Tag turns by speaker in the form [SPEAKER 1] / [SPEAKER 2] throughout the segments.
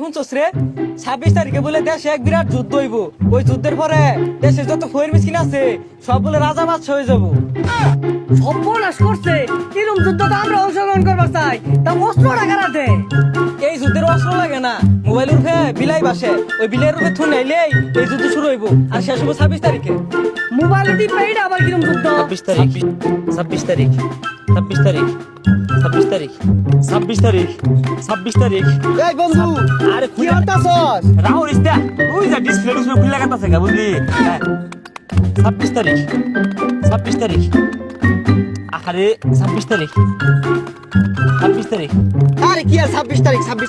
[SPEAKER 1] শুনছস রে 26 তারিখে বলে দেশে এক বিরাট যুদ্ধ হইব। ওই যুদ্ধের পরে দেশের যত ফয়ের মিসকিন আছে সব বলে রাজা বাদশা হয়ে যাবো।
[SPEAKER 2] সর্বনাশ করছে। এরকম যুদ্ধ তো আমরা অংশগ্রহণ করবার চাই, তা অস্ত্র টাকা রাখে।
[SPEAKER 1] এই যুদ্ধের অস্ত্র লাগে না, মোবাইল রূপে বিলাই বাসে, ওই বিলের রূপে থুন নাইলেই এই যুদ্ধ শুরু হইব আর শেষ হবো 26 তারিখে।
[SPEAKER 2] মোবাইল টিপে এটা আবার কিরকম যুদ্ধ?
[SPEAKER 3] 26 তারিখ 26 তারিখ 26 তারিখ 26 তারিখ 26 তারিখ 26 তারিখ।
[SPEAKER 4] এই বন্ধু,
[SPEAKER 3] আরে
[SPEAKER 4] কি হতাছস?
[SPEAKER 3] রাহুল ইস্তা ওই যা ডিসপ্লে খুলে লাগাতাছে গা বুঝলি। 26 তারিখ 26 তারিখ আরে 26 তারিখ 26 তারিখ।
[SPEAKER 4] আরে কি আর 26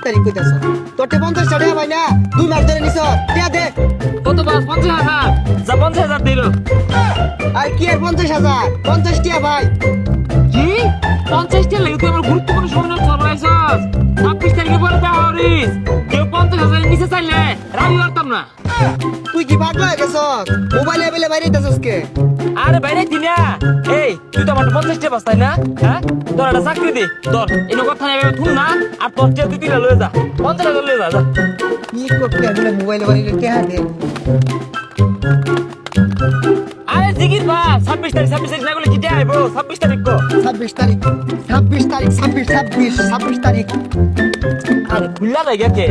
[SPEAKER 4] তারিখ কইতাছ? তোরতে 50 টাকা ভাই না, 2 মাস ধরে নিছ। টিয়া দে।
[SPEAKER 3] কত বাস 50,000 যা 50,000 দিল।
[SPEAKER 4] আর কি আর 50,000? 50 টিয়া ভাই।
[SPEAKER 3] কি 50 টা লাগে তুই আমার গুরুত্বপূর্ণ সময় সরবরাইছস। 26 তারিখে পরে দেওয়া হরিস কেউ 50,000 নিচে চাইলে রাজি করতাম না।
[SPEAKER 4] তুই কি পাগলা হয়ে গেছস? মোবাইল এবেলে বাইরে দিতাছস কে?
[SPEAKER 3] আরে বাইরে দিনা এই তুই তো আমার 50 টা বাস তাই না? হ্যাঁ তোর একটা চাকরি দে তোর এই কথা নেবে তুই না আর তোর টিয়া তুই দিলা লয়ে যা 50,000 লয়ে যা।
[SPEAKER 4] কি করতে এবেলে মোবাইল বাইরে টিয়া দে।
[SPEAKER 3] আরে জিগির বা 26 তারিখ না বলে কি আইব 26 তারিখ কো
[SPEAKER 4] 26 তারিখ 26 তারিখ।
[SPEAKER 3] আরে খুললা লাগে কে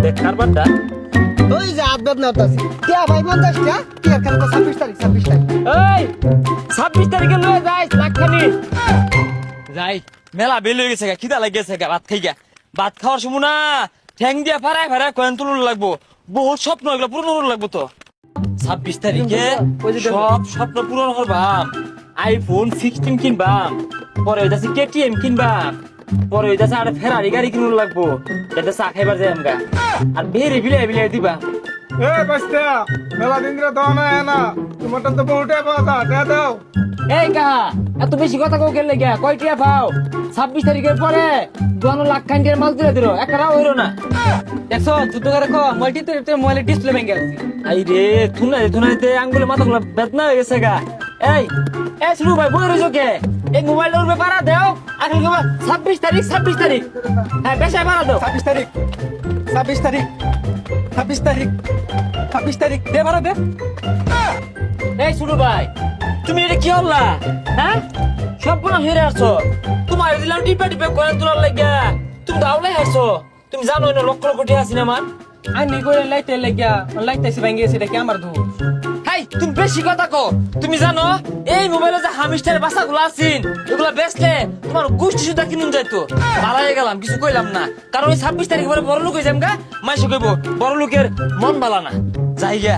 [SPEAKER 3] দেখ কারবারটা
[SPEAKER 4] ওই যে আদব না হতাছি। টিয়া ভাই 50 টিয়া, টিয়া কেন 26 তারিখ।
[SPEAKER 3] এই 26 তারিখে লয়ে যাইস লাখখানি যাই মেলা বেল হয়ে গেছে খিদা লাগে গেছে ভাত খাই গা। ভাত খাওয়ার সময় না ঠ্যাং দিয়া ফারায় কয়েন তুলুন লাগবো, বহুত স্বপ্ন এগুলো পূরণ করুন লাগবো তো। 26 তারিখে সব স্বপ্ন পূরণ করবাম, আইফোন 16 কিনবাম, পরে হইতাছে কেটিএম কিনবাম, পরে হইতাছে আর ফেরারি গাড়ি কিনুন লাগবো, যাতে চা খাইবার যাই আমগা আর বেরে বিলাই দিবা।
[SPEAKER 5] এ বাস্তা মেলা দিন ধরে দাও না তোমারটা তো বহুটা পাতা দাও।
[SPEAKER 3] এই কাহা এত বেশি কথা কও গেলে গা কয়টিয়া পাও? 26 তারিখের পরে 2 লাখ খান্ডের মাল দিলে দিলো একটাও হইলো না।
[SPEAKER 1] দেখছো যুদ্ধ করে কো মাল্টিতে মোবাইলের ডিসপ্লে ভেঙে গেছে।
[SPEAKER 3] আই রে থুনাইতে আঙ্গুলে মাথাগুলো বেদনা হয়ে গেছে গা। এই শুরু ভাই বই রইছো কে? এই মোবাইলের ব্যাপারে দেও আগে 26 তারিখ হ্যাঁ বেশায় বাড়া দাও।
[SPEAKER 1] 26 তারিখ দে ভাড়া দে।
[SPEAKER 3] এই শুরু ভাই তুমি এটা কি হল্লা? হ্যাঁ সম্পূর্ণ হেরে আসছো। তোমার দিলাম টিপে করে তোলার লাগিয়া তুমি দাওলাই হাসছো। তুমি জানো না লক্ষ লক্ষ টাকা আছে না আমার।
[SPEAKER 1] আইনি করে লাইতে লাগিয়া লাইতেছি ভেঙে গেছে, এটা কি আমার দোষ?
[SPEAKER 3] হাই তুমি বেশি কথা কো। তুমি জানো এই মোবাইলে যে হামিস্টারের বাসাগুলো আছেন এগুলা বেচলে তোমার গোষ্ঠী সুদ্ধা কিনুন যাইতো। বাড়াই গেলাম কিছু কইলাম না, কারণ ওই 26 তারিখ পরে বড় লোক হয়ে যাম গা। মাইসে কইব বড় লোকের মন বালা না যাই গা।